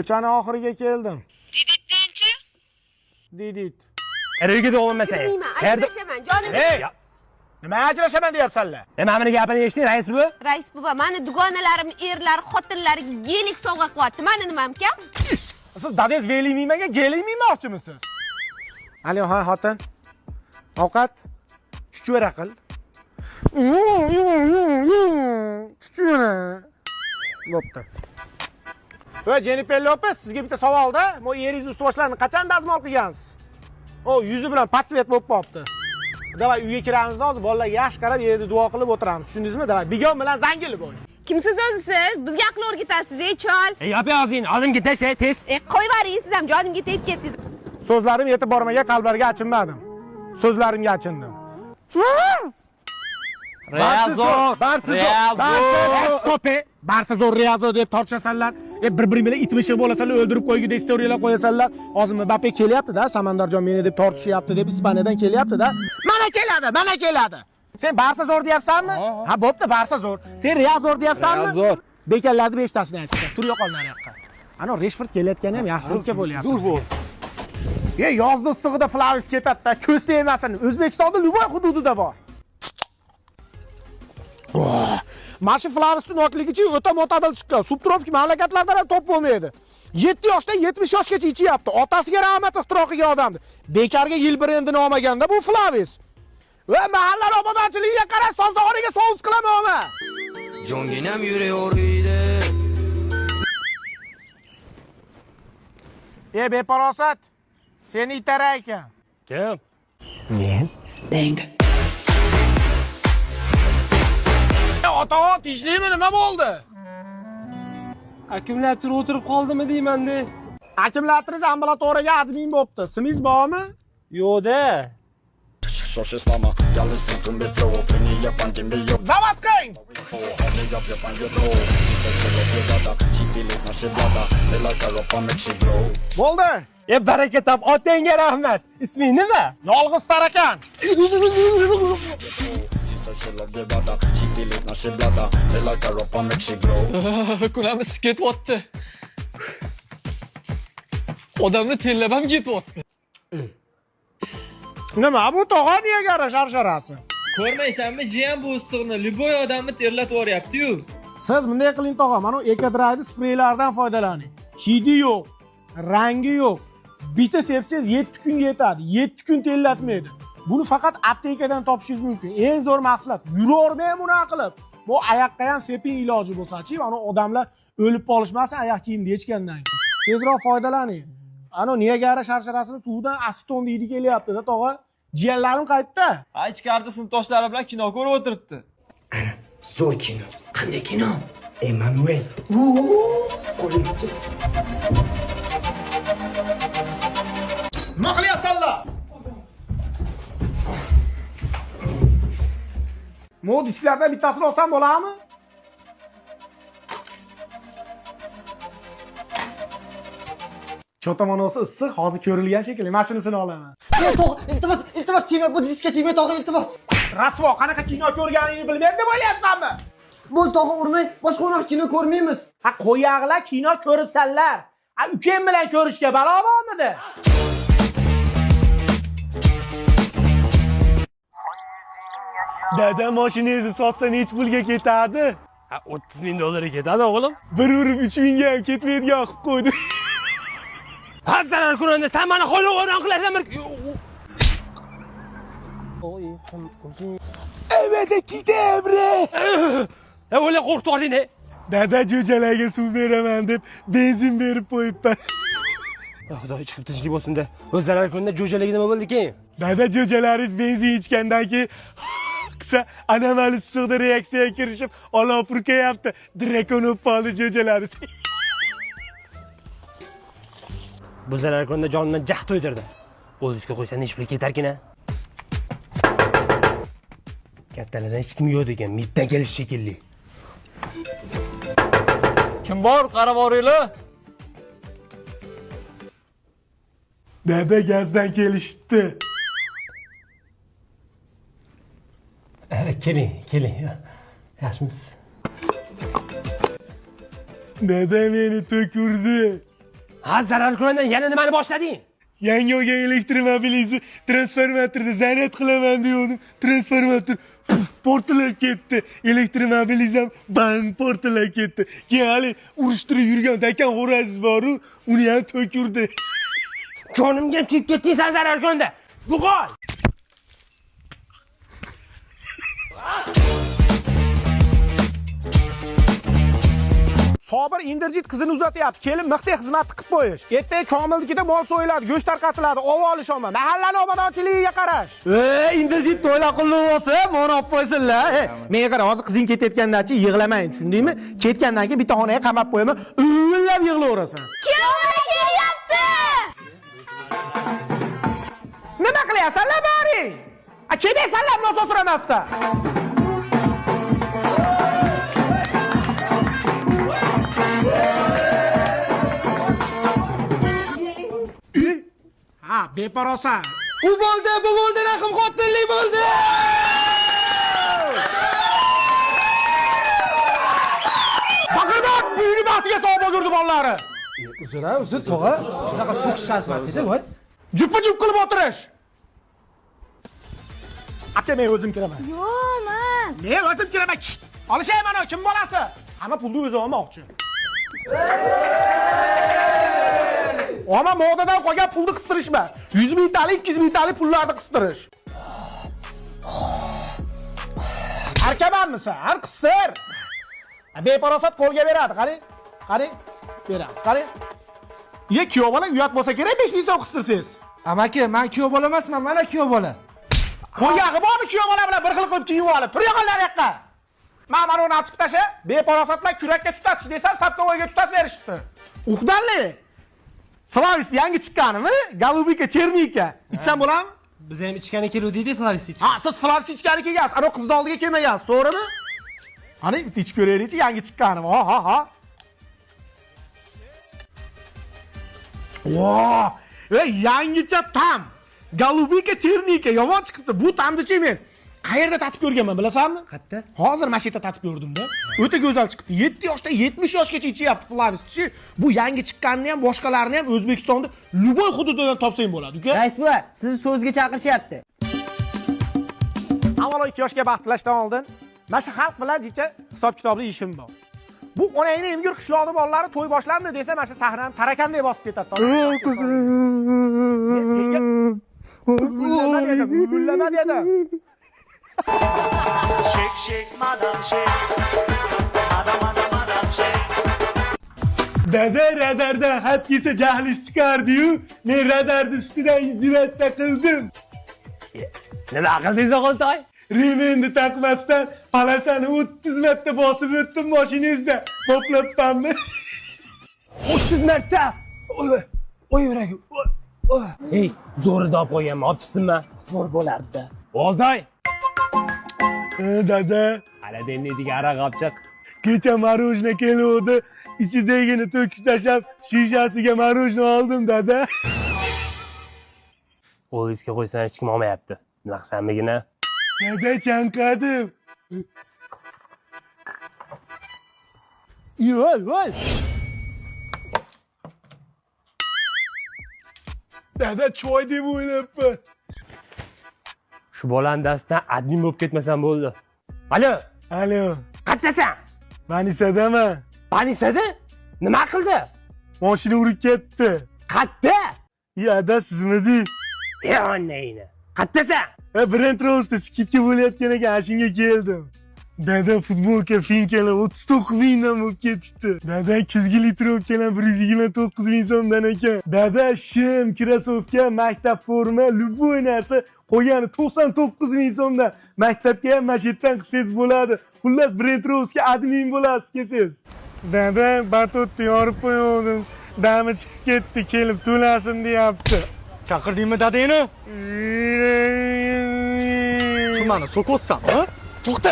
Ko'chani oxiriga keldim. Diditdinchi? Didit. Erga doğum mesela. Bilmayman, ajrashaman, jonim. Hey! Nima ajrashaman deyapsanlar? Meni gapini eshitding, rais bu? Rais buva, mani dugonalarim, erlar, xotinlariga yelik sovg'a qilyapti. Mani nimam kam? Siz dadangiz velimiymaga gelimiymoqchimisiz? Ali, ha, xotin. Ovqat chuchvara qil. Chuchvara. Bo'pti. Va Jennifer Lopez, sizga bitta savol-da. Mo yeringiz ust-boshlarini qachon dazmol qilgansiz? O, yuzi bilan patsvet bo'lib qolibdi. Davay uyga kiramiz hozir, bolalar yaxshi qarab yerda duo qilib o'tiramiz. Tushundingizmi? Davay bigon bilan zangilib o'ying. Kimsiz o'zi siz? Bizga aql o'rgatasiz, ey chol. Yap ağzını, ağzını git şey tez. Qo'yvaring siz ham, jonimga tegib ketdingiz. So'zlarim yetib bormagan qalblarga achinmadim. So'zlarimga achindim. Riyazor. Stop. Barsa zo'r Riyazor deb tortishasanlar. Bir-biring bilan itmishib bo'lasanlar, o'ldirib qo'ygudek istoriyalar qo'yasanlar. Hozir Mbappe kelyapti-da, Samandarjon meni deb tortishyapti deb Ispaniyadan kelyapti-da. Mana keladi. Sen Barsa zo'r deyapsanmi? Ha, bo'pti, Barsa zo'r. Sen Riyazor deyapsanmi? Riyazor. Bekallarni 5 tasini aytdi. Tur yo'qol nariyoqqa. Ana Reshford kelayotgani ham yaxshilikka bo'lyapti. Zo'r bu. Yozda issig'ida Flavis ketadi-da, ko'z tegmasin. O'zbekistonda Luboy hududida bor. Mana shu Flavisning nokligichi o'ta mo'tadil chiqqan. Subtropik mamlakatlardan ham top bo'lmaydi. 7 yoshdan 70 yoshgacha ichyapti. Otasiga rahmat ixtiro qilgan odamdi. Bekarga yil brendini olmaganda bu Flavis. Va mahalla obodonchiligiga qara, sozog'iga sous qilamanmi? Jonginam yurayor uyda. Beparosat. Seni itarar ekan. Kim? Men. Deng. Ota, tishlaymi, nima bo'ldi? Akkumulyator o'tirib qoldimi deyman-da. Akkumulyatoriz ambulatoriyaga admin bo'pti. Simingiz bormi? Yo'q-da. Shoshis mama, y'all listen to me flow, flingy up and give me up. Zavod qiling. Honey up your on your toe. She said she love your dada, she feel it now she blada. Me like her up and make she glow. Bo'ldi. Baraka top, otangga rahmat. Isming nima? Yolg'iz tarakan. She said she love your dada, she feel it now she blada. Me like her up and make she glow. Kulamiz ketyapti. Odamni tellab ham ketyapti. Nima bu tog'a niye gara sharsharasi? Ko'rmaysanmi, jiyan bu issiqni Luboy odamni terlatib yuboryapti-yu. Siz bunday qiling tog'a, mana Ecodray'da spreylardan foydalaning. Hidi yo'q, rangi yo'q. Bitta sepsangiz 7 kunga yetadi. 7 kun terlatmaydi. Buni faqat aptekadan topishingiz mumkin. Eng zo'r mahsulot. Yurormay buni qilib. Bu oyoqqa ham seping iloji bo'lsa-chi, mana odamlar o'lib qolishmasin oyoq kiyimda yechgandan keyin. Tezroq foydalaning. Ana Niagara sharsharasini suvdan aseton deydi kelyapti-da tog'a. Jiyanlarim qaytdi. Ichkarida sinfdoshlari bilan kino ko'rib o'tiribdi. Zo'r kino. Qanday kino? Emmanuel. Nima qilyapsanlar? Disklardan bittasini olsam bo'ladimi? Cho'taman olsa issiq, hozir ko'rilgan shekilli mashinasini olaman. İltimos tegma, bu diskga tegma tog'a, iltimos. Rasvo, qanaqa kino ko'rganingni bilmayman deb o'ylayapsanmi? Bu tog'a urmay, boshqa unaqa kino ko'rmaymiz. Ha, qo'yag'lar kino ko'ribsanlar. Ha, ukam bilan ko'rishga balo bormidi? Dada mashinangizni sotsa nech pulga ketadi? Ha, 30 ming dollarga ketadi o'g'lim. Bir urib 3 mingga ham ketmaydigan qilib qo'ydi. Hazalar kununda sen bana qo'lga o'ran qilasan bir. Evet, kitebre. O'la qo'rqtording ne? Dada jo'jalarga suv beraman deb benzin berib qo'yibman. Xudoy chiqib tinchlik bo'lsin-da. O'zlari kununda jo'jalarga nima bo'ldi keyin? Dada jo'jalaringiz benzin ichgandan keyin qisa anomal issiqda reaksiyaga kirishib, olov purkayapti. Drakon bo'lib qoldi jo'jalaringiz. Bu zarar kununda jonimdan jah to'ydirdi. O'lishga qo'ysan nech pul ketarkin-a? Kattalardan hech kim yo'q degan, middan kelish shekilli. Kim bor, qarab boringlar. Dada gazdan kelishdi. Keling. Yaxshimiz? Dada meni to'kurdi. Ha, zarar ko'rgandan yana nimani boshlading? Yangi olgan elektromobilingizni transformatorda zaryad qilaman degandim. Transformator portlab ketdi. Elektromobilingiz ham bang portlab ketdi. Keyin hali urushtirib yurgan dakan xo'rangiz bor-ku, uni ham to'kirdi. Jonimga chip ketding sen zarar ko'rganda. Buqol. Sobir Inderjit qizini uzatyapti. Kelin mixtay xizmatni qilib qo'yish. Ertaga Komilnikida mol so'yiladi, go'sht tarqatiladi, ov olishoma. Mahallani obodonchiligiga qarash. Inderjit to'yla qilib olsa, meni olib qo'ysinlar. Menga qara, hozir qizing ketayotgandan-chi yig'lamayın, tushundingmi? Ketgandan keyin bitta xonaga qamab qo'yaman, ullab yig'layverasan. Kuyovlar kelyapti. Nima qilyapsanlar bari? Kelaysanlar nososramasda. Ha, beparosa. Bu bo'ldi, raqam qotillik bo'ldi. Baqirmoq, buyini baxtiga sog' bo'lgurdi bolalari. Uzr, tog'a. Shunaqa so'kishasiz edi, voy. Jup qilib o'tirish. Aka, men o'zim kiraman. Yo'qman. Men o'zim kiraman. Olishay mana kim bolasi? Hamma pulni o'zi olmoqchi. Ama modadan qolgan pulni qistirishma. 100 mingtalik, 200 mingtalik pullarni qistirish. Arkamanmisan? Har qistir. Beparosat qo'lga beradi, qarang. Beramiz, qarang. Ye kuyov bola uyat bo'lsa kerak 5 ming so'm qistirsangiz. Amaki, men kuyov bola emasman, mana kuyov bola. Qo'yag'i bormi kuyov bola bilan bir xil qilib kiyib olib. Tur yo'qlar yoqqa. Mana uni olib chiqib tasha. Beparosat bilan kurakka tutatish desam, sapkovoyga tutatib berishdi. Uxdanli. Flavis yangi chiqqanimi? Golubika, Cherniyka. İçsam bo'ladimi? Biz ham ichgani keluvdik, Flavis ich. Ha, siz Flavis ichgani kelgansiz. Ana qizni oldiga kelmagansiz, to'g'rimi? Qani, bitta ichib ko'raylik-chi, yangi chiqqanim. Ha. Voh! Ey, yangicha tam. Golubika, Cherniyka yomon chiqibdi. Bu tamni-chi men qayerda tatib ko'rganman, bilasanmi? Qayerda? Hozir mana shu yerda tatib ko'rdim-da. O'ta go'zal chiqibdi. 7 yoshda 70 yoshgacha ichyapti Flavis-chi. Bu yangi chiqqanini ham, boshqalarini ham O'zbekistonda luboy hududidan topsang bo'ladi, uka. Rais buva, sizni so'zga chaqirishyapti. Avvalo 2 yoshga baxt tilashdan oldin mana shu xalq bilan jicha hisob-kitobli ishim bor. Bu onangni emgir qishloqda bolalari to'y boshlandi desa, mana shu sahnani tarakanday bosib ketadi. Gullama dedim. Shake, madam, shake. Madam, shake. Dada radardan xat kelsa jahli chiqardi-yu, men radarni ustidan izolyatsiya qildim. Nima qildingiz o'g'iltoy? Remenni taqmasdan palasani 30 marta bosib o'tdim mashinangizda. Poplabmanmi? 30 marta. Oy yuragim. Ey, zo'rida olib qo'yganman, olib chiqsinmi? Zo'r bo'lardi. O'g'iltoy. Dada, Hali dendiga aroq olib chiq. kecha marojna keluvdi. İçidagini to'kib tashlab, shishasiga marojna oldim, dada. O'g'lingizga qo'ysan hech kim olmayapti. Nima qilsamligini? Dada chanqadim. Yo'l. Dada choy deb o'ylabman. Shu bolani dastidan admin bo'lib ketmasam bo'ldi. Alo, qayerdasan? Manisadaman. Banisada? Nima qildi? Mashina urib ketdi. Qayerda? Ada sizmidingiz? Yonayni. Qayerdasan? Brand Rose'da skidga bo'layotgan ekan, shunga keldim. Dada futbolka finkalar 39 mingdan bo'lib ketibdi. Dada kuzgi litrokalar 129 ming so'mdan ekan. Dada shim, krasovka, maktab forma, luboy narsa qo'ygani 99 ming so'mdan. Maktabga ham masjiddan qilsangiz bo'ladi. Xullas Brand Rose'ga admin bo'lasiz kelsangiz. Dada batutni yorib qo'ydim. Dami chiqib ketdi, kelib to'lasin deyapti. Chaqirdingmi dadangni? Shu meni so'kotsan, ha? To'xta.